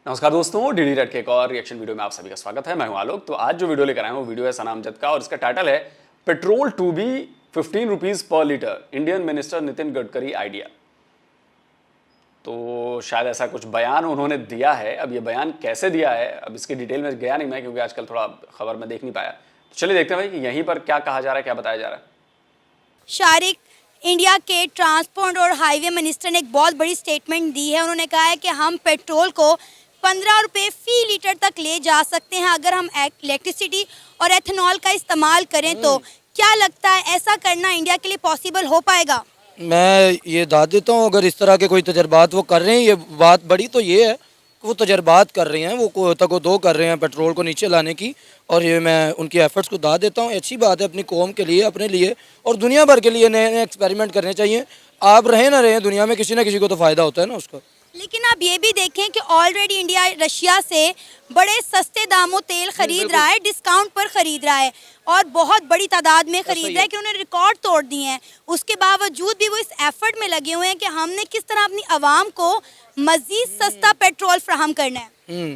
नमस्कार दोस्तों, DD red के एक और रिएक्शन वीडियो में आप सभी का स्वागत है। मैं हूं आलोक। तो आज जो वीडियो लेकर आए हैं वो वीडियो है सना अमजद का और इसका टाइटल है petrol to be 15 rupees per litre, Indian minister Nitin Gadkari idea. तो शायद ऐसा कुछ बयान उन्होंने दिया है। अब ये बयान कैसे दिया है, अब इसकी डिटेल में गया नहीं मैं, क्योंकि आजकल थोड़ा खबर में देख नहीं पाया। तो चलिए देखते हैं भाई कि यहीं पर क्या कहा जा रहा है, क्या बताया जा रहा है। शारिक, इंडिया के ट्रांसपोर्ट और हाईवे मिनिस्टर ने एक बहुत बड़ी स्टेटमेंट दी है। उन्होंने कहा है कि हम पेट्रोल को 15 रुपये फी लीटर तक ले जा सकते हैं अगर हम इलेक्ट्रिसिटी और एथेनॉल का इस्तेमाल करें। तो क्या लगता है ऐसा करना इंडिया के लिए पॉसिबल हो पाएगा? मैं ये दाद देता हूँ, अगर इस तरह के कोई तजर्बात वो कर रहे हैं, ये बात बड़ी तो ये है कि वो तजर्बात कर रहे हैं, वो तको कर रहे हैं पेट्रोल को नीचे लाने की, और ये मैं उनकी एफर्ट्स को दाद देता हूँ। अच्छी बात है, अपनी कौम के लिए, अपने लिए और दुनिया भर के लिए नए नए एक्सपेरिमेंट करने चाहिए। आप रहें ना रहें, दुनिया में किसी ना किसी को तो फ़ायदा होता है ना उसका। लेकिन आप ये भी देखें कि ऑलरेडी इंडिया रशिया से बड़े सस्ते दामों तेल खरीद रहा है, डिस्काउंट पर खरीद रहा है और बहुत बड़ी तादाद में खरीद रहा है कि उन्होंने रिकॉर्ड तोड़ दिए हैं। उसके बावजूद भी वो इस एफर्ट में लगे हुए हैं कि हमने किस तरह अपनी आवाम को मजीद सस्ता पेट्रोल फ्राहम करना है।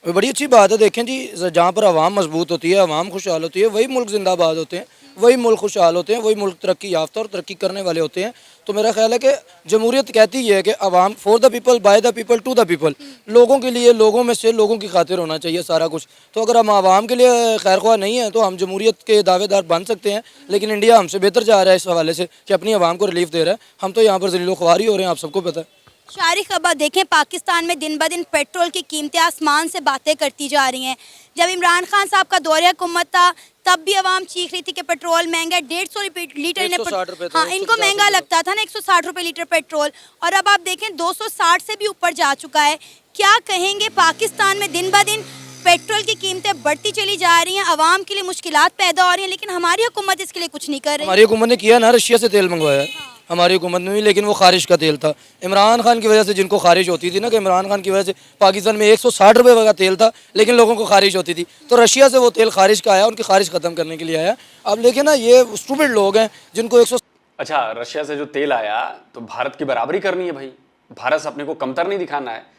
वो बड़ी अच्छी बात है। देखें जी, जहाँ पर आवाम मजबूत होती है, आवाम खुशहाल होती है, वही मुल्क जिंदाबाद होते हैं, वही मुल्क खुशहाल होते हैं, वही मुल्क तरक्की याफ्ता और तरक्की करने वाले होते हैं। तो मेरा ख्याल है कि जमहूरियत कहती है कि आवाम for the people, by the people, to the people, लोगों के लिए, लोगों में से, लोगों की खातिर होना चाहिए सारा कुछ। तो अगर हम आवाम के लिए खैर ख्वाह नहीं है तो हम जमहूरियत के दावेदार बन सकते हैं, लेकिन इंडिया हमसे बेहतर जा रहा है इस हवाले से कि अपनी आवाम को रिलीफ दे रहा है। हम तो यहाँ पर जलीलो ख्वारी हो रहे हैं, आप सबको पता है। शारिक, अब देखें पाकिस्तान में दिन ब दिन पेट्रोल की कीमतें आसमान से बातें करती जा रही हैं। जब इमरान खान साहब का दौरे हुकूमत था तब भी आवाम चीख रही थी कि पेट्रोल महंगा है, 150 लीटर इनको महंगा लगता था ना, 160 रुपये लीटर पेट्रोल, और अब आप देखें 260 से भी ऊपर जा चुका है। क्या कहेंगे, पाकिस्तान में दिन ब दिन पेट्रोल की कीमतें बढ़ती चली जा रही हैं, आवाम के लिए मुश्किलात पैदा हो रही हैं, लेकिन हमारी हुकूमत इसके लिए कुछ नहीं कर रही। हमारी हुकूमत ने किया ना, रशिया से तेल मंगवाया हमारी हुकूमत ने भी, लेकिन वो खारिज का तेल था। इमरान खान की वजह से जिनको खारिज होती थी ना, कि इमरान खान की वजह से पाकिस्तान में 160 रुपये का तेल था लेकिन लोगों को खारिज होती थी, तो रशिया से वो तेल खारिज का आया, उनकी खारिज ख़त्म करने के लिए आया। अब लेकिन ना, ये स्टूपिड लोग हैं जिनको 100। अच्छा, रशिया से जो तेल आया तो भारत की बराबरी करनी है भाई, भारत से अपने को कमतर नहीं दिखाना है।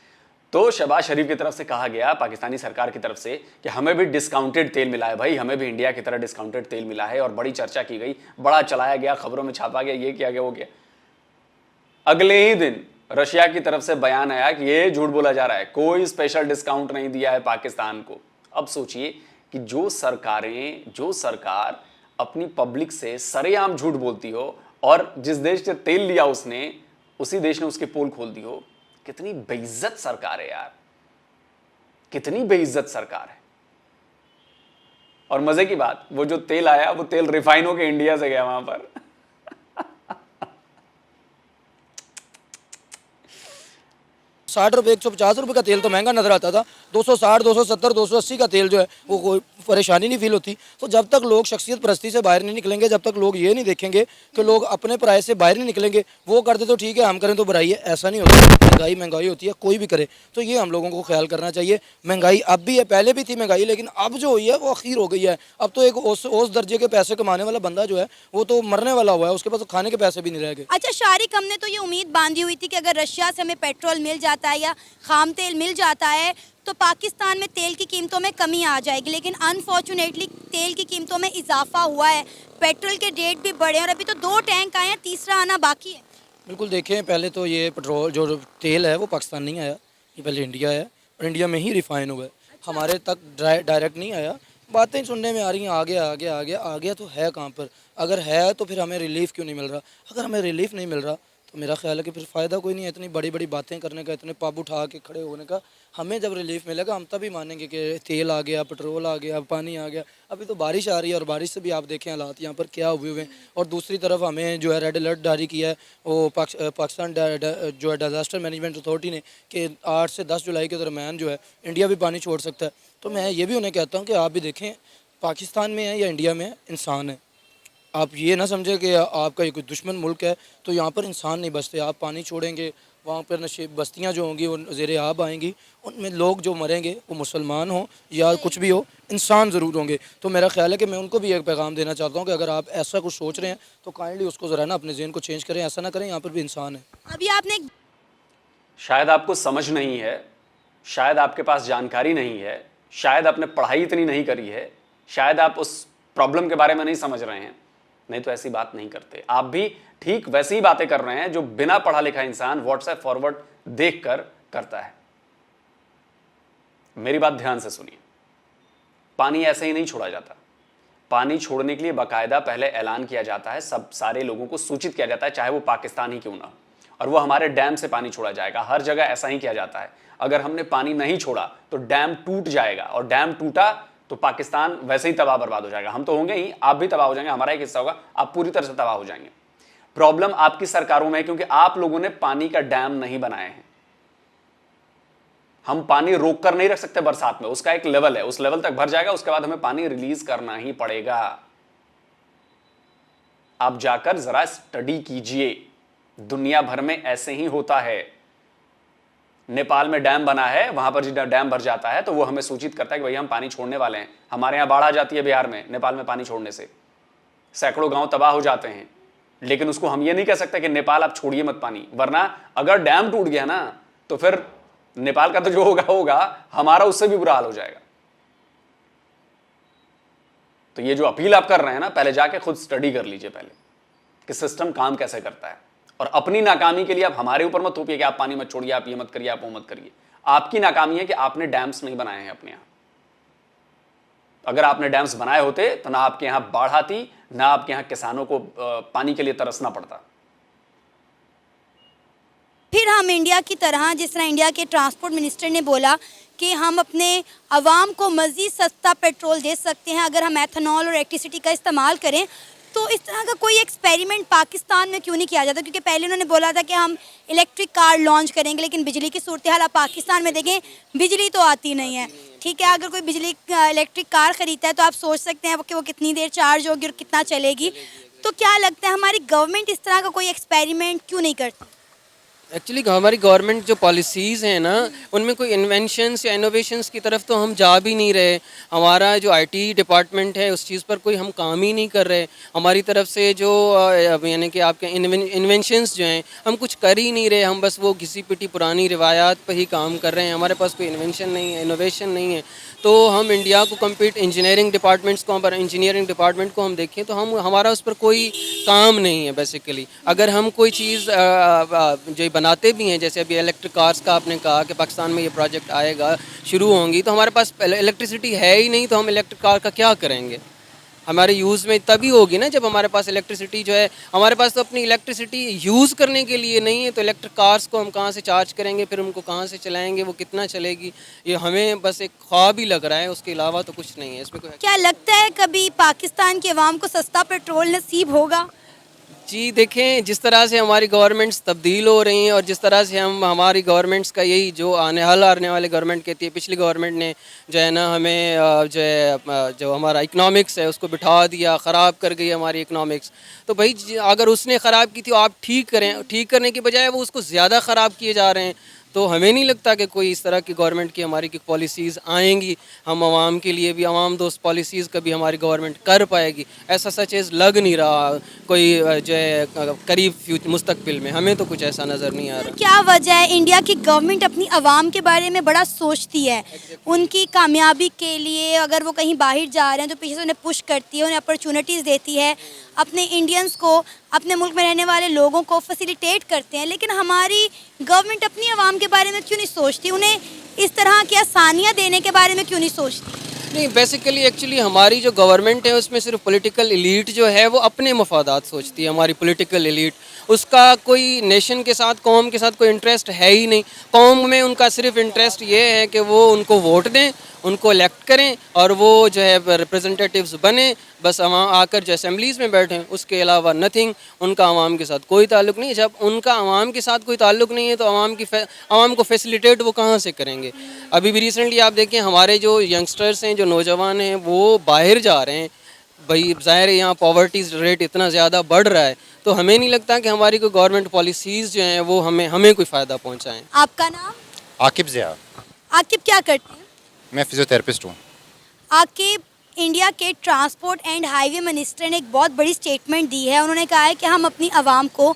तो शहबाज शरीफ की तरफ से कहा गया, पाकिस्तानी सरकार की तरफ से, कि हमें भी डिस्काउंटेड तेल मिला है भाई, हमें भी इंडिया की तरह डिस्काउंटेड तेल मिला है, और बड़ी चर्चा की गई, बड़ा चलाया गया, खबरों में छापा गया, ये किया गया, वो किया। अगले ही दिन रशिया की तरफ से बयान आया कि ये झूठ बोला जा रहा है, कोई स्पेशल डिस्काउंट नहीं दिया है पाकिस्तान को। अब सोचिए कि जो सरकार अपनी पब्लिक से सरेआम झूठ बोलती हो और जिस देश से तेल लिया उसने, उसी देश ने उसकी पोल खोल दी हो। कितनी बेइज्जत सरकार है यार, कितनी बेइज्जत सरकार है। और मजे की बात, वो जो तेल आया वो तेल रिफाइन होकर इंडिया से गया वहां पर। 60 रुपये, 150 रुपये का तेल तो महंगा नजर आता था। 260, 270, 280 का तेल जो है वो कोई परेशानी नहीं फील होती। तो जब तक लोग शख्सियत परस्ती से बाहर नहीं निकलेंगे, जब तक लोग ये नहीं देखेंगे कि लोग अपने पराये से बाहर नहीं निकलेंगे, वो करते तो ठीक है, हम करें तो बुराई है, ऐसा नहीं होता। महंगाई होती है, कोई भी करे, तो ये हम लोगों को ख्याल करना चाहिए। महंगाई अब भी है, पहले भी थी महंगाई, लेकिन अब जो हुई है वो अखीर हो गई है। अब तो एक उस दर्जे के पैसे कमाने वाला बंदा जो है वो तो मरने वाला हुआ है, उसके पास तो खाने के पैसे भी नहीं रह गए। अच्छा शारिक, हमने तो ये उम्मीद बांधी हुई थी कि अगर रशिया से हमें पेट्रोल मिल जाता है या खाम तेल मिल जाता है तो पाकिस्तान में तेल की कीमतों में कमी आ जाएगी, लेकिन अनफॉर्चुनेटली तेल की कीमतों में इजाफा हुआ है, पेट्रोल के रेट भी बढ़े और अभी तो 2 टैंक आए हैं, तीसरा आना बाकी है। बिल्कुल, देखें, पहले तो ये पेट्रोल जो तेल है वो पाकिस्तान नहीं आया, ये पहले इंडिया है और इंडिया में ही रिफाइन हुआ है। हमारे तक डायरेक्ट नहीं आया। बातें सुनने में आ रही हैं आ गया तो है कहाँ पर? अगर है तो फिर हमें रिलीफ क्यों नहीं मिल रहा? अगर हमें रिलीफ नहीं मिल रहा तो मेरा ख्याल है कि फिर फ़ायदा कोई नहीं है इतनी बड़ी बड़ी बातें करने का, इतने पब उठा के खड़े होने का। हमें जब रिलीफ मिलेगा हम तभी मानेंगे कि तेल आ गया, पेट्रोल आ गया, पानी आ गया। अभी तो बारिश आ रही है और बारिश से भी आप देखें हालात यहाँ पर क्या हुए हुए हैं। और दूसरी तरफ हमें जो है रेड अलर्ट जारी किया है वो पाकिस्तान जो है डिज़ास्टर मैनेजमेंट अथॉरिटी ने, कि 8 से 10 जुलाई के दरम्यान जो है इंडिया भी पानी छोड़ सकता है। तो मैं ये भी उन्हें कहता हूँ कि आप भी देखें, पाकिस्तान में है या इंडिया में है, इंसान है। आप ये ना समझे कि आपका ये कोई दुश्मन मुल्क है तो यहाँ पर इंसान नहीं बसते। आप पानी छोड़ेंगे, वहाँ पर नशे बस्तियाँ जो होंगी वो ज़ेरे आब आएंगी, उनमें लोग जो मरेंगे वो मुसलमान हो या कुछ भी हो, इंसान ज़रूर होंगे। तो मेरा ख्याल है कि मैं उनको भी एक पैगाम देना चाहता हूँ कि अगर आप ऐसा कुछ सोच रहे हैं तो काइंडली उसको ज़रा ना अपने ज़हन को चेंज करें, ऐसा ना करें, यहाँ पर भी इंसान है। अभी आपने शायद आपको समझ नहीं है शायद आपके पास जानकारी नहीं है, शायद आपने पढ़ाई इतनी नहीं करी है, शायद आप उस प्रॉब्लम के बारे में नहीं समझ रहे हैं, नहीं तो ऐसी बात नहीं करते। आप भी ठीक वैसी ही बातें कर रहे हैं जो बिना पढ़ा लिखा इंसान व्हाट्सएप फॉरवर्ड देखकर करता है। मेरी बात ध्यान से सुनिए, पानी ऐसे ही नहीं छोड़ा जाता। पानी छोड़ने के लिए बाकायदा पहले ऐलान किया जाता है, सब सारे लोगों को सूचित किया जाता है, चाहे वो पाकिस्तान ही क्यों ना हो, और वो हमारे डैम से पानी छोड़ा जाएगा। हर जगह ऐसा ही किया जाता है। अगर हमने पानी नहीं छोड़ा तो डैम टूट जाएगा, और डैम टूटा तो पाकिस्तान वैसे ही तबाह बर्बाद हो जाएगा। हम तो होंगे ही, आप भी तबाह हो जाएंगे, हमारा एक हिस्सा होगा, आप पूरी तरह से तबाह हो जाएंगे। प्रॉब्लम आपकी सरकारों में है, क्योंकि आप लोगों ने पानी का डैम नहीं बनाए हैं। हम पानी रोक कर नहीं रख सकते बरसात में, उसका एक लेवल है, उस लेवल तक भर जाएगा, उसके बाद हमें पानी रिलीज करना ही पड़ेगा। आप जाकर जरा स्टडी कीजिए, दुनिया भर में ऐसे ही होता है। नेपाल में डैम बना है, वहां पर जब डैम भर जाता है तो वो हमें सूचित करता है कि भाई हम पानी छोड़ने वाले हैं। हमारे यहां बाढ़ आ जाती है बिहार में, नेपाल में पानी छोड़ने से सैकड़ों गांव तबाह हो जाते हैं, लेकिन उसको हम ये नहीं कह सकते कि नेपाल आप छोड़िए मत पानी, वरना अगर डैम टूट गया ना तो फिर नेपाल का तो जो होगा होगा, हमारा उससे भी बुरा हाल हो जाएगा। तो ये जो अपील आप कर रहे हैं ना, पहले जाके खुद स्टडी कर लीजिए पहले कि सिस्टम काम कैसे करता है, और अपनी नाकामी के लिए आप हमारे ऊपर मत थोपिए कि आप पानी मत छोड़िए, आप ये मत करिए, आप वो मत करिए। आपकी नाकामी है कि आपने डैम्स नहीं बनाए हैं अपने यहां। अगर आपने डैम्स बनाए होते तो ना आपके यहां बाढ़ आती, ना आपके यहां किसानों को पानी के लिए तरसना पड़ता। फिर हम इंडिया की तरह, जिस तरह इंडिया के ट्रांसपोर्ट मिनिस्टर ने बोला कि हम अपने आवाम को मज़ीद सस्ता पेट्रोल दे सकते हैं अगर हम एथेनॉल और इलेक्ट्रिसिटी का इस्तेमाल करें, तो इस तरह का कोई एक्सपेरिमेंट पाकिस्तान में क्यों नहीं किया जाता? क्योंकि पहले उन्होंने बोला था कि हम इलेक्ट्रिक कार लॉन्च करेंगे, लेकिन बिजली की सूरत हाल आप पाकिस्तान में देखें, बिजली तो आती नहीं है। ठीक है, अगर कोई बिजली इलेक्ट्रिक कार ख़रीदता है तो आप सोच सकते हैं कि वो कितनी देर चार्ज होगी और कितना चलेगी। तो क्या लगता है हमारी गवर्नमेंट इस तरह का कोई एक्सपेरिमेंट क्यों नहीं करती? एक्चुअली हमारी गवर्नमेंट जो पॉलिसीज़ हैं ना, उनमें कोई इन्वेंशंस या इनोवेशंस की तरफ तो हम जा भी नहीं रहे। हमारा जो आईटी डिपार्टमेंट है उस चीज़ पर कोई हम काम ही नहीं कर रहे। हमारी तरफ से जो यानी कि आपके इन्वेंशंस जो हैं हम कुछ कर ही नहीं रहे। हम बस वो घिसी पिटी पुरानी रिवायात पर ही काम कर रहे हैं। हमारे पास कोई इन्वेंशन नहीं है, इनोवेशन नहीं है। तो हम इंडिया को कम्पीट इंजीनियरिंग डिपार्टमेंट्स को, इंजीनियरिंग डिपार्टमेंट को हम देखें तो हमारा उस पर कोई काम नहीं है बेसिकली। अगर हम कोई चीज़ जो बनाते भी हैं, जैसे अभी इलेक्ट्रिक कार्स का आपने कहा कि पाकिस्तान में ये प्रोजेक्ट आएगा, शुरू होंगी, तो हमारे पास इलेक्ट्रिसिटी है ही नहीं, तो हम इलेक्ट्रिक कार का क्या करेंगे? हमारे यूज़ में तभी होगी ना जब हमारे पास इलेक्ट्रिसिटी जो है, हमारे पास तो अपनी इलेक्ट्रिसिटी यूज़ करने के लिए नहीं है, तो इलेक्ट्रिक कार्स को हम कहाँ से चार्ज करेंगे, फिर उनको कहाँ से चलाएंगे, वो कितना चलेगी? ये हमें बस एक ख्वाब ही लग रहा है, उसके अलावा तो कुछ नहीं है इसमें। कोई क्या लगता है कभी पाकिस्तान के अवाम को सस्ता पेट्रोल नसीब होगा? जी देखें, जिस तरह से हमारी गवर्नमेंट्स तब्दील हो रही हैं और जिस तरह से हमारी गवर्नमेंट्स का यही जो आने वाले गवर्नमेंट कहती है, पिछली गवर्नमेंट ने जो है ना हमें जो हमारा इकनॉमिक्स है उसको बिठा दिया, ख़राब कर गई हमारी इकनॉमिक्स। तो भाई अगर उसने ख़राब की थी आप ठीक करें, ठीक करने की बजाय वो उसको ज़्यादा ख़राब किए जा रहे हैं। तो हमें नहीं लगता कि कोई इस तरह की गवर्नमेंट की हमारी की पॉलिसीज़ आएंगी। हम आवाम के लिए भी आवाम दोस्त पॉलिसीज़ कभी हमारी गवर्नमेंट कर पाएगी, ऐसा सचेज़ लग नहीं रहा कोई जो है करीब मुस्तकबिल में। हमें तो कुछ ऐसा नज़र नहीं आ रहा। क्या वजह है इंडिया की गवर्नमेंट अपनी आवाम के बारे में बड़ा सोचती है, उनकी कामयाबी के लिए अगर वो कहीं बाहर जा रहे हैं तो पीछे से उन्हें पुश करती है, उन्हें अपॉर्चुनिटीज़ देती है, अपने इंडियंस को, अपने मुल्क में रहने वाले लोगों को फैसिलिटेट करते हैं। लेकिन हमारी गवर्नमेंट अपनी आवाम के बारे में क्यों नहीं सोचती? उन्हें इस तरह की आसानियाँ देने के बारे में क्यों नहीं सोचती? नहीं, बेसिकली एक्चुअली हमारी जो गवर्नमेंट है उसमें सिर्फ पॉलिटिकल एलीट जो है वो अपने मफादात सोचती है। हमारी पॉलिटिकल एलीट, उसका कोई नेशन के साथ, कौम के साथ कोई इंटरेस्ट है ही नहीं। कौम में उनका सिर्फ इंटरेस्ट ये है कि वो उनको वोट दें, उनको इलेक्ट करें और वो जो है रिप्रेजेंटेटिव्स बने, बस वहाँ आकर जो असेंबलीज़ में बैठें, उसके अलावा नथिंग। उनका आवाम के साथ कोई ताल्लुक़ नहीं है। जब उनका आवाम के साथ कोई ताल्लुक़ नहीं है तो आवाम को फैसिलिटेट वो कहाँ से करेंगे? अभी भी रिसेंटली आप देखें, हमारे जो यंगस्टर्स हैं, जो नौजवान हैं, वो बाहर जा रहे हैं। भाई ज़ाहिर है यहाँ पॉवर्टी रेट इतना ज़्यादा बढ़ रहा है, तो हमें नहीं लगता कि हमारी कोई गवर्नमेंट पॉलिसीज़ जो हैं वो हमें कोई फ़ायदा पहुँचाएँ। आपका नाम? आकिब ज़िया। आकिब क्या करते हैं? मैं फिजियोथेरेपिस्ट हूँ। आकिब, इंडिया के ट्रांसपोर्ट एंड हाईवे मिनिस्टर ने एक बहुत बड़ी स्टेटमेंट दी है। उन्होंने कहा है कि हम अपनी आवाम को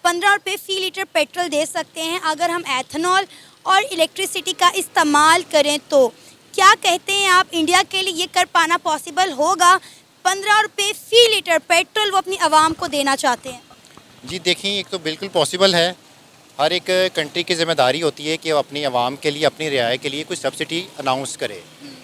15 रुपये फ़ी लीटर पेट्रोल दे सकते हैं अगर हम एथेनॉल और इलेक्ट्रिसिटी का इस्तेमाल करें तो क्या कहते हैं आप, इंडिया के लिए ये कर पाना पॉसिबल होगा? 15 रुपये फी लीटर पेट्रोल वो अपनी आवाम को देना चाहते हैं। जी देखिए, एक तो बिल्कुल पॉसिबल है। हर एक कंट्री की जिम्मेदारी होती है कि वो अपनी आवाम के लिए, अपनी रियायत के लिए कुछ सब्सिडी अनाउंस करे।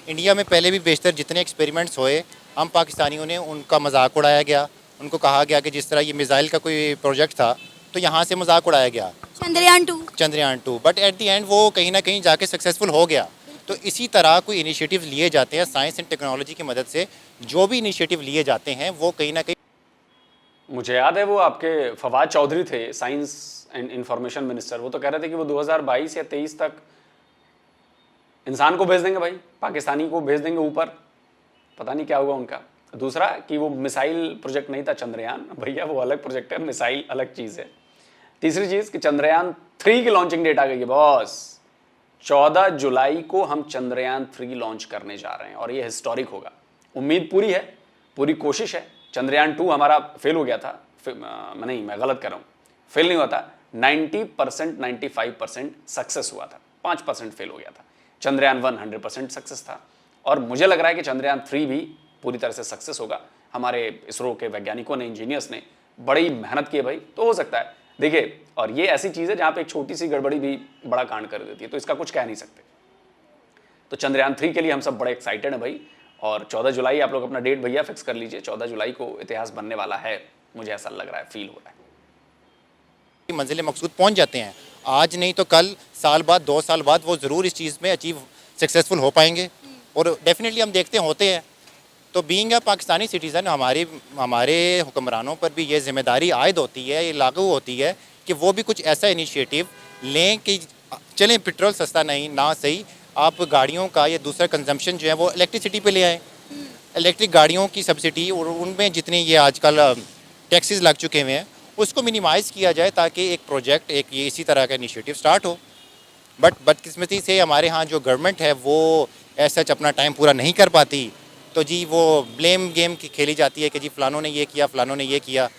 इंडिया में पहले भी बेशतर जितने एक्सपेरिमेंट्स हुए, हम पाकिस्तानियों ने उनका मजाक उड़ाया गया। उनको कहा गया कि जिस तरह ये मिसाइल का कोई प्रोजेक्ट था तो यहाँ से मजाक उड़ाया गया, Chandrayaan 2, but at the end वो कहीं ना कहीं जाके सक्सेसफुल हो गया। तो इसी तरह कोई इनिशिएटिव लिए जाते हैं साइंस एंड टेक्नोलॉजी की मदद से। जो भी इनिशिएटिव लिए जाते हैं वो कहीं ना कहीं, मुझे याद है वो आपके फवाद चौधरी थे, साइंस एंड इंफॉर्मेशन मिनिस्टर, वो तो कह रहे थे कि वो 2022 या 23 तक इंसान को भेज देंगे भाई, पाकिस्तानी को भेज देंगे ऊपर। पता नहीं क्या हुआ उनका। दूसरा कि वो मिसाइल प्रोजेक्ट नहीं था चंद्रयान, भैया वो अलग प्रोजेक्ट है, मिसाइल अलग चीज़ है। तीसरी चीज़ कि चंद्रयान 3 की लॉन्चिंग डेट आ गई है बॉस। 14 जुलाई को हम चंद्रयान 3 लॉन्च करने जा रहे हैं और ये हिस्टोरिक होगा। उम्मीद पूरी है, पूरी कोशिश है। चंद्रयान 2 हमारा फेल हो गया था, मैं गलत कर रहा हूँ, फेल नहीं हुआ था, 90% 95% सक्सेस हुआ था, 5% फेल हो गया था। चंद्रयान 1 100% सक्सेस था और मुझे लग रहा है कि चंद्रयान 3 भी पूरी तरह से सक्सेस होगा। हमारे इसरो के वैज्ञानिकों ने, इंजीनियर्स ने बड़ी मेहनत की है भाई, तो हो सकता है। देखिए, और ये ऐसी चीज़ है जहाँ पे एक छोटी सी गड़बड़ी भी बड़ा कांड कर देती है, तो इसका कुछ कह नहीं सकते। तो चंद्रयान 3 के लिए हम सब बड़े एक्साइटेड हैं भाई। और 14 जुलाई आप लोग अपना डेट भैया फिक्स कर लीजिए। 14 जुलाई को इतिहास बनने वाला है, मुझे ऐसा लग रहा है, फील हो रहा है। मंजिल मकसूद पहुंच जाते हैं। आज नहीं तो कल, साल बाद, 2 साल बाद वो ज़रूर इस चीज़ में अचीव सक्सेसफुल हो पाएंगे और डेफिनेटली हम देखते होते हैं। तो बीइंग अ पाकिस्तानी सिटीज़न हमारे हुक्मरानों पर भी ये जिम्मेदारी आयद होती है, ये लागू होती है कि वो भी कुछ ऐसा इनिशिएटिव लें कि चलें पेट्रोल सस्ता नहीं ना सही, आप गाड़ियों का या दूसरा कंजम्पशन जो है वो इलेक्ट्रिसिटी पे ले आएँ। इलेक्ट्रिक गाड़ियों की सब्सिडी और उनमें जितने ये आजकल टैक्सेस लग चुके हुए हैं उसको मिनिमाइज़ किया जाए ताकि एक प्रोजेक्ट, एक ये इसी तरह का इनिशिएटिव स्टार्ट हो। बट बदकिस्मती से हमारे यहाँ जो गवर्नमेंट है वो ऐसा अपना टाइम पूरा नहीं कर पाती, तो जी वो ब्लेम गेम की खेली जाती है कि जी फ़लानों ने ये किया, फ़लानों ने ये किया।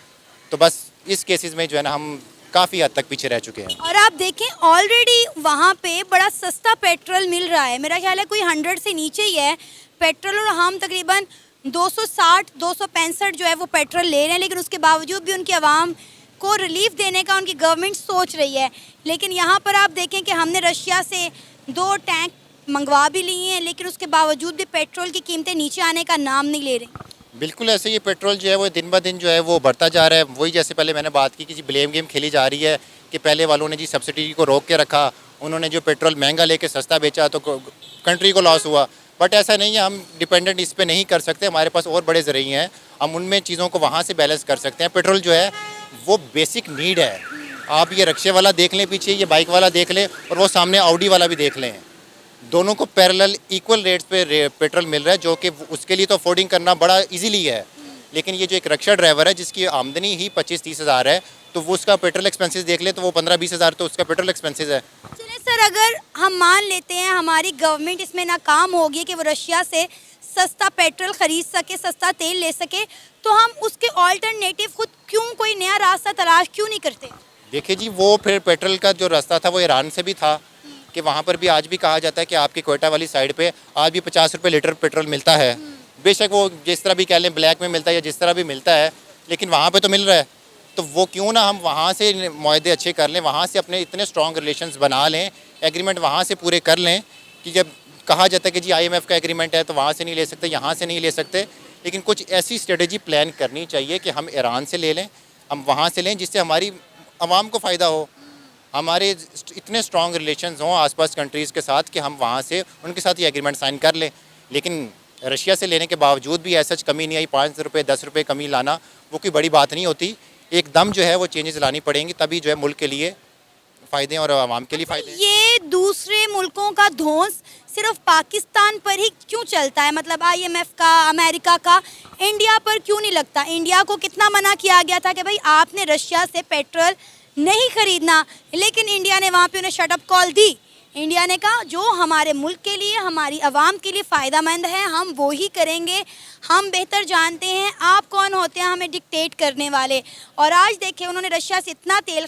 तो बस इस केसेस में जो है ना हम काफ़ी हद तक पीछे रह चुके हैं। और आप देखें ऑलरेडी वहाँ पे बड़ा सस्ता पेट्रोल मिल रहा है, मेरा ख्याल है कोई 100 से नीचे ही है पेट्रोल, और हम तकरीबन 260 265 जो है वो पेट्रोल ले रहे हैं। लेकिन उसके बावजूद भी उनकी आवाम को रिलीफ देने का उनकी गवर्नमेंट सोच रही है। लेकिन यहाँ पर आप देखें कि हमने रशिया से 2 टैंक मंगवा भी लिए हैं, लेकिन उसके बावजूद भी पेट्रोल की कीमतें नीचे आने का नाम नहीं ले रही। बिल्कुल ऐसे ही पेट्रोल जो है वो दिन ब दिन जो है वो बढ़ता जा रहा है। वही जैसे पहले मैंने बात की कि जी ब्लेम गेम खेली जा रही है कि पहले वालों ने जी सब्सिडी को रोक के रखा, उन्होंने जो पेट्रोल महंगा लेके सस्ता बेचा तो कंट्री को लॉस हुआ। बट ऐसा नहीं है, हम डिपेंडेंट इस पे नहीं कर सकते, हमारे पास और बड़े ज़रिए हैं, हम उनमें चीज़ों को वहाँ से बैलेंस कर सकते हैं। पेट्रोल जो है वो बेसिक नीड है। आप ये रिक्शे वाला देख लें पीछे, ये बाइक वाला देख लें और वो सामने ऑडी वाला भी देख लें, दोनों को पैरेलल इक्वल रेट्स पे पेट्रोल मिल रहा है, जो कि उसके लिए तो अफोर्डिंग करना बड़ा इजीली है। लेकिन ये जो एक रिक्शा ड्राइवर है जिसकी आमदनी ही 25-30 हज़ार है, तो वो उसका पेट्रोल एक्सपेंसेस देख ले तो वो 15-20 हज़ार तो उसका पेट्रोल एक्सपेंसेस है। चलिए सर, अगर हम मान लेते हैं हमारी गवर्नमेंट इसमें नाकाम होगी कि वो रशिया से सस्ता पेट्रोल ख़रीद सके, सस्ता तेल ले सके, तो हम उसके ऑल्टरनेटिव खुद क्यों कोई नया रास्ता तलाश क्यों नहीं करते? देखिए जी, वो फिर पेट्रोल का जो रास्ता था वो ईरान से भी था कि वहाँ पर भी आज भी कहा जाता है कि आपकी कोयटा वाली साइड पे आज भी 50 रुपये लीटर पेट्रोल मिलता है। बेशक वो जिस तरह भी कह लें ब्लैक में मिलता है या जिस तरह भी मिलता है, लेकिन वहाँ पे तो मिल रहा है। तो वो क्यों ना हम वहाँ से मुआहदे अच्छे कर लें, वहाँ से अपने इतने स्ट्रॉन्ग रिलेशंस बना लें, एग्रीमेंट वहाँ से पूरे कर लें कि जब कहा जाता है कि जी IMF का एग्रीमेंट है तो वहाँ से नहीं ले सकते, यहाँ से नहीं ले सकते, लेकिन कुछ ऐसी स्ट्रेटजी प्लान करनी चाहिए कि हम ईरान से ले लें, हम वहाँ से लें, जिससे हमारी आवाम को फ़ायदा हो, हमारे इतने स्ट्रॉन्ग रिलेशंस हों आसपास कंट्रीज़ के साथ कि हम वहाँ से उनके साथ ये एग्रीमेंट साइन कर लें। लेकिन रशिया से लेने के बावजूद भी ऐसा कमी नहीं आई, 5 रुपये 10 रुपये कमी लाना वो कोई बड़ी बात नहीं होती। एकदम जो है वो चेंजेस लानी पड़ेंगी, तभी जो है मुल्क के लिए फ़ायदे और आवाम के लिए फ़ायदे। ये दूसरे मुल्कों का धौंस सिर्फ पाकिस्तान पर ही क्यों चलता है? मतलब IMF का, अमेरिका का, इंडिया पर क्यों नहीं लगता? इंडिया को कितना मना किया गया था कि भाई आपने रशिया से पेट्रोल नहीं खरीदना, लेकिन इंडिया ने वहाँ पे उन्हें शट अप कॉल दी। इंडिया ने कहा जो हमारे मुल्क के लिए, हमारी आवाम के लिए फ़ायदेमंद है हम वो ही करेंगे। हम बेहतर जानते हैं आप कौन होते हैं हमें डिक्टेट करने वाले। और आज देखिए उन्होंने रशिया से इतना तेल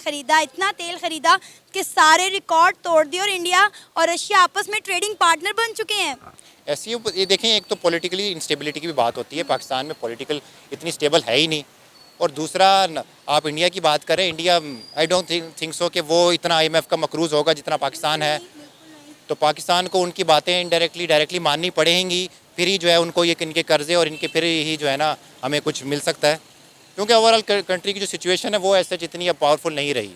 ख़रीदा कि सारे रिकॉर्ड तोड़ दिए और इंडिया और रशिया आपस में ट्रेडिंग पार्टनर बन चुके हैं। ऐसी ये देखें, एक तो पॉलिटिकली इंस्टेबिलिटी की भी बात होती है, पाकिस्तान में पॉलिटिकल इतनी स्टेबल है ही नहीं। और दूसरा आप इंडिया की बात करें, India I don't think so कि वो इतना IMF का मकरूज़ होगा जितना पाकिस्तान है। तो पाकिस्तान को उनकी बातें डायरेक्टली माननी पड़ेंगी, फिर ही जो है उनको ये इनके कर्ज़े और इनके फिर ही जो है ना हमें कुछ मिल सकता है। क्योंकि ओवरऑल कंट्री की जो सिचुएशन है वो ऐसे जितनी अब पावरफुल नहीं रही।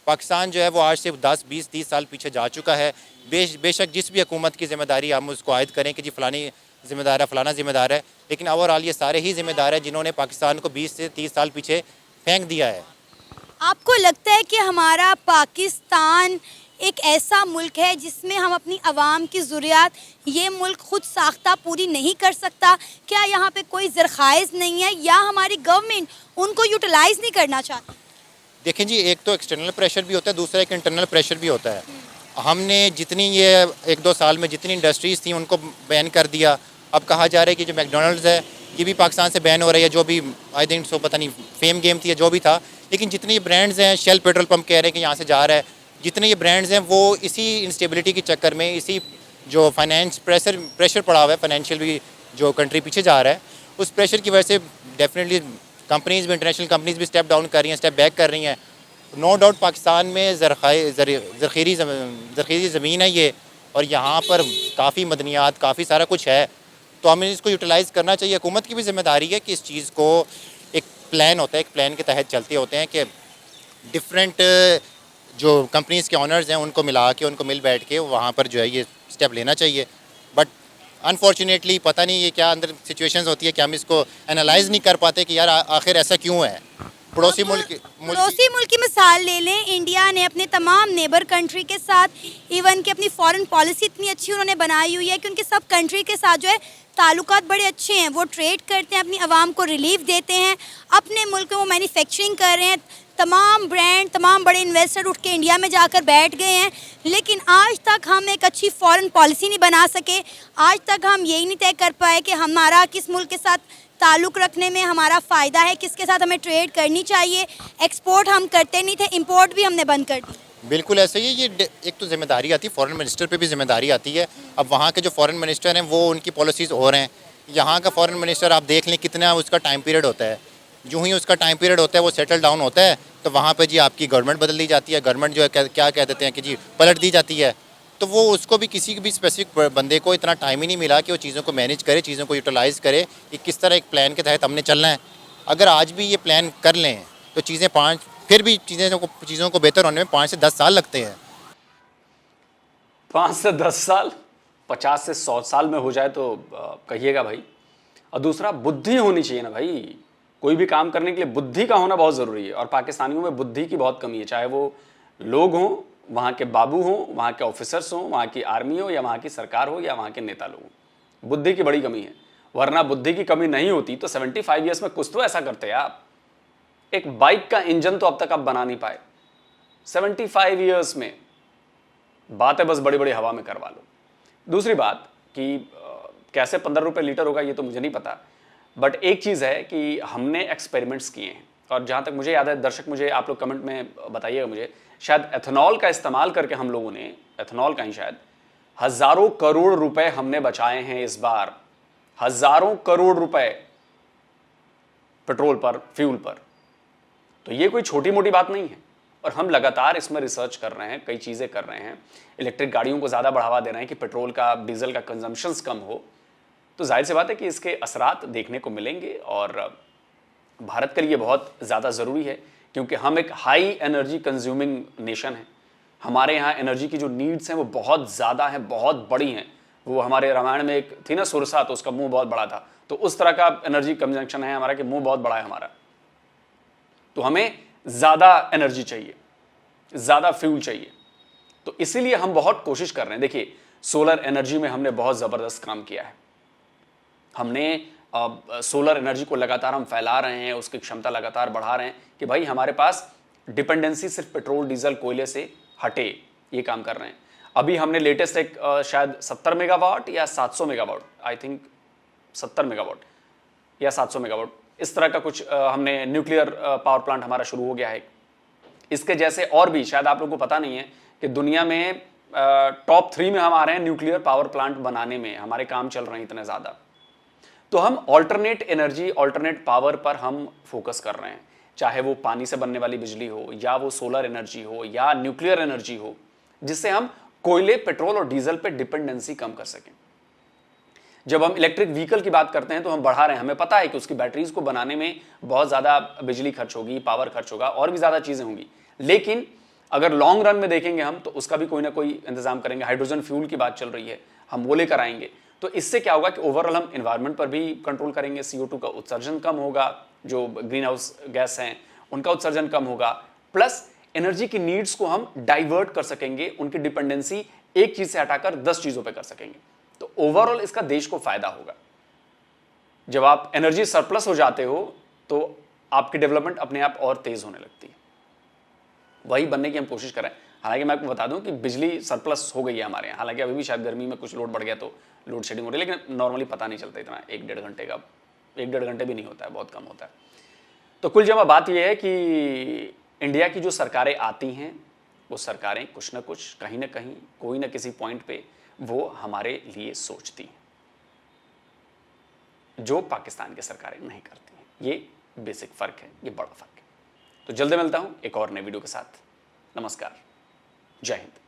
पाकिस्तान जो है वो आज से 10, 20, 30 साल पीछे जा चुका है। बेशक जिस भी हुकूमत की ज़िम्मेदारी हम उसको आयद करें कि जी फ़लानी ज़िम्मेदार है, फ़लाना ज़िम्मेदार है, लेकिन ओवरऑल ये सारे ही ज़िम्मेदार हैं जिन्होंने पाकिस्तान को 20 से 30 साल पीछे फेंक दिया है। आपको लगता है कि हमारा पाकिस्तान एक ऐसा मुल्क है जिसमें हम अपनी आवाम की ज़रूरियात ये मुल्क खुद साख्ता पूरी नहीं कर सकता? क्या यहाँ पे कोई ज़रख़ाइज़ नहीं है या हमारी गवर्नमेंट उनको यूटिलाइज़ नहीं करना चाहती? देखें जी, एक तो एक्सटर्नल प्रेशर भी होता है, दूसरा एक इंटरनल प्रेशर भी होता है। हमने जितनी ये 1-2 साल में जितनी इंडस्ट्रीज़ थी उनको बैन कर दिया। अब कहा जा रहा है कि जो मैकडोनल्ड्स है ये भी पाकिस्तान से बैन हो रही है, जो भी आई थिंक सो पता नहीं फेम गेम थी या जो भी था। लेकिन जितने ये ब्रांड्स हैं, शेल पेट्रोल पंप कह रहे हैं कि यहाँ से जा रहा है, जितने ये ब्रांड्स हैं वो इसी इंस्टेबिलिटी के चक्कर में, इसी जो फाइनेंस प्रेशर पड़ा हुआ है, फाइनेंशियल भी जो कंट्री पीछे जा रहा है, उस प्रेशर की वजह से डेफिनेटली कंपनीज़ भी, इंटरनेशनल कंपनीज़ भी स्टेप डाउन कर रही हैं, स्टेप बैक कर रही हैं। नो डाउट पाकिस्तान में ज़रख़ीरी ज़मीन है ये, और यहाँ पर काफ़ी मदनियात, काफ़ी सारा कुछ है। तो हमें इसको यूटिलाइज़ करना चाहिए। हुकूमत की भी ज़िम्मेदारी है कि इस चीज़ को, एक प्लान होता है, एक प्लान के तहत चलते होते हैं कि डिफरेंट जो कंपनीज़ के ऑनर्स हैं उनको मिला के, उनको मिल बैठ के वहाँ पर जो है ये स्टेप लेना चाहिए। बट अनफॉर्चुनेटली पता नहीं ये क्या अंदर सिचुएशंस होती है कि हम इसको एनालाइज़ नहीं कर पाते कि यार आखिर ऐसा क्यों है। पड़ोसी मुल्क की मिसाल ले लें, इंडिया ने अपने तमाम नेबर कंट्री के साथ, इवन कि अपनी फॉरेन पॉलिसी इतनी अच्छी उन्होंने बनाई हुई है कि उनके सब कंट्री के साथ जो है ताल्लुकात बड़े अच्छे हैं। वो ट्रेड करते हैं, अपनी आवाम को रिलीफ देते हैं, अपने मुल्क में वो मैन्युफैक्चरिंग कर रहे हैं। तमाम ब्रांड, तमाम बड़े इन्वेस्टर उठ के इंडिया में जाकर बैठ गए हैं। लेकिन आज तक हम एक अच्छी फॉरेन पॉलिसी नहीं बना सके। आज तक हम यही नहीं तय कर पाए कि हमारा किस मुल्क के साथ ताल्लुक़ रखने में हमारा फ़ायदा है, किसके साथ हमें ट्रेड करनी चाहिए। एक्सपोर्ट हम करते नहीं थे, इंपोर्ट भी हमने बंद कर दी। बिल्कुल ऐसे ही ये एक तो जिम्मेदारी आती है, फॉरेन मिनिस्टर पे भी जिम्मेदारी आती है। अब वहाँ के जो फॉरेन मिनिस्टर हैं वो उनकी पॉलिसीज़ हो रहे हैं। यहाँ का फॉरेन मिनिस्टर आप देख लें कितना उसका टाइम पीरियड होता है। यूँ ही उसका टाइम पीरियड होता है, वो सेटल डाउन होता है, तो वहाँ पर जी आपकी गवर्नमेंट बदल दी जाती है। गवर्नमेंट जो है क्या कह देते हैं कि जी पलट दी जाती है। तो वो उसको भी किसी भी स्पेसिफिक बंदे को इतना टाइम ही नहीं मिला कि वो चीज़ों को मैनेज करे, चीज़ों को यूटिलाइज़ करे कि किस तरह एक प्लान के तहत हमने चलना है। अगर आज भी ये प्लान कर लें तो फिर भी चीज़ों को बेहतर होने में 5 से 10 साल लगते हैं। 5 से 10 साल, 50 से 100 साल में हो जाए तो कहिएगा भाई। और दूसरा, बुद्धि होनी चाहिए ना भाई। कोई भी काम करने के लिए बुद्धि का होना बहुत ज़रूरी है, और पाकिस्तानियों में बुद्धि की बहुत कमी है। चाहे वो लोग हों, वहाँ के बाबू हों, वहाँ के ऑफिसर्स हों, वहाँ की आर्मी हो, या वहाँ की सरकार हो, या वहाँ के नेता लोग हों, बुद्धि की बड़ी कमी है। वरना बुद्धि की कमी नहीं होती तो 75 ईयर्स में कुछ तो ऐसा करते हैं आप। एक बाइक का इंजन तो अब तक आप बना नहीं पाए 75 ईयर्स में। बातें बस बड़ी बड़ी हवा में करवा लो। दूसरी बात कि कैसे 15 रुपये लीटर होगा ये तो मुझे नहीं पता, बट एक चीज़ है कि हमने एक्सपेरिमेंट्स किए हैं, और जहाँ तक मुझे याद है, दर्शक मुझे आप लोग कमेंट में बताइएगा मुझे, शायद एथेनॉल का इस्तेमाल करके हम लोगों ने, एथेनॉल का ही शायद, हज़ारों करोड़ रुपए हमने बचाए हैं इस बार। हज़ारों करोड़ रुपए पेट्रोल पर, फ्यूल पर। तो ये कोई छोटी मोटी बात नहीं है, और हम लगातार इसमें रिसर्च कर रहे हैं, कई चीज़ें कर रहे हैं। इलेक्ट्रिक गाड़ियों को ज़्यादा बढ़ावा दे रहे हैं कि पेट्रोल का, डीजल का कंजम्पशंस कम हो। तो जाहिर सी बात है कि इसके असरात देखने को मिलेंगे, और भारत के लिए बहुत ज़्यादा ज़रूरी है, क्योंकि हम एक हाई एनर्जी कंज्यूमिंग नेशन है। हमारे यहाँ एनर्जी की जो नीड्स हैं वो बहुत ज़्यादा हैं, बहुत बड़ी हैं। वो हमारे रामायण में एक थी ना सुरसा, तो उसका मुंह बहुत बड़ा था, तो उस तरह का एनर्जी कंजम्पशन है हमारा कि मुंह बहुत बड़ा है हमारा। तो हमें ज़्यादा एनर्जी चाहिए, ज़्यादा फ्यूल चाहिए। तो इसीलिए हम बहुत कोशिश कर रहे हैं। देखिए, सोलर एनर्जी में हमने बहुत ज़बरदस्त काम किया है। हमने सोलर एनर्जी को लगातार हम फैला रहे हैं, उसकी क्षमता लगातार बढ़ा रहे हैं कि भाई हमारे पास डिपेंडेंसी सिर्फ पेट्रोल, डीजल, कोयले से हटे, ये काम कर रहे हैं। अभी हमने लेटेस्ट एक शायद 70 मेगावाट या 700 मेगावाट, आई थिंक 70 मेगावाट या 700 मेगावाट, इस तरह का कुछ हमने न्यूक्लियर पावर प्लांट हमारा शुरू हो गया है। इसके जैसे और भी शायद आप लोगों को पता नहीं है कि दुनिया में टॉप 3 में हम आ रहे हैं न्यूक्लियर पावर प्लांट बनाने में, हमारे काम चल रहे हैं इतने ज़्यादा। तो हम ऑल्टरनेट एनर्जी, ऑल्टरनेट पावर पर हम फोकस कर रहे हैं, चाहे वो पानी से बनने वाली बिजली हो या वो सोलर एनर्जी हो या न्यूक्लियर एनर्जी हो, जिससे हम कोयले, पेट्रोल और डीजल पे डिपेंडेंसी कम कर सकें। जब हम इलेक्ट्रिक व्हीकल की बात करते हैं तो हम बढ़ा रहे हैं, हमें पता है कि उसकी बैटरीज को बनाने में बहुत ज़्यादा बिजली खर्च होगी, पावर खर्च होगा और भी ज़्यादा चीज़ें होंगी, लेकिन अगर लॉन्ग रन में देखेंगे हम तो उसका भी कोई ना कोई इंतजाम करेंगे। हाइड्रोजन फ्यूल की बात चल रही है, हम वो लेकर आएंगे, तो इससे क्या होगा कि ओवरऑल हम एनवायरनमेंट पर भी कंट्रोल करेंगे, CO2 का उत्सर्जन कम होगा, जो ग्रीन हाउस गैस हैं उनका उत्सर्जन कम होगा, प्लस एनर्जी की नीड्स को हम डाइवर्ट कर सकेंगे, उनकी डिपेंडेंसी एक चीज से हटाकर 10 चीजों पे कर सकेंगे। तो ओवरऑल इसका देश को फायदा होगा। जब आप एनर्जी सरप्लस हो जाते हो तो आपकी डेवलपमेंट अपने आप और तेज होने लगती है, वही बनने की हम कोशिश करें। हालांकि मैं आपको बता दूं कि बिजली सरप्लस हो गई है हमारे यहाँ, हालांकि अभी भी शायद गर्मी में कुछ लोड बढ़ गया तो लोड शेडिंग हो रही है, लेकिन नॉर्मली पता नहीं चलता इतना, 1-1.5 घंटे का, 1-1.5 घंटे भी नहीं होता है, बहुत कम होता है। तो कुल जमा बात यह है कि इंडिया की जो सरकारें आती हैं वो सरकारें कुछ ना कुछ, कहीं ना कहीं, कोई ना किसी पॉइंट पे वो हमारे लिए सोचती हैं, जो पाकिस्तान की सरकारें नहीं करती हैं। ये बेसिक फ़र्क है, ये बड़ा फ़र्क है। तो जल्दी मिलता हूं एक और नए वीडियो के साथ। नमस्कार, जय हिंद।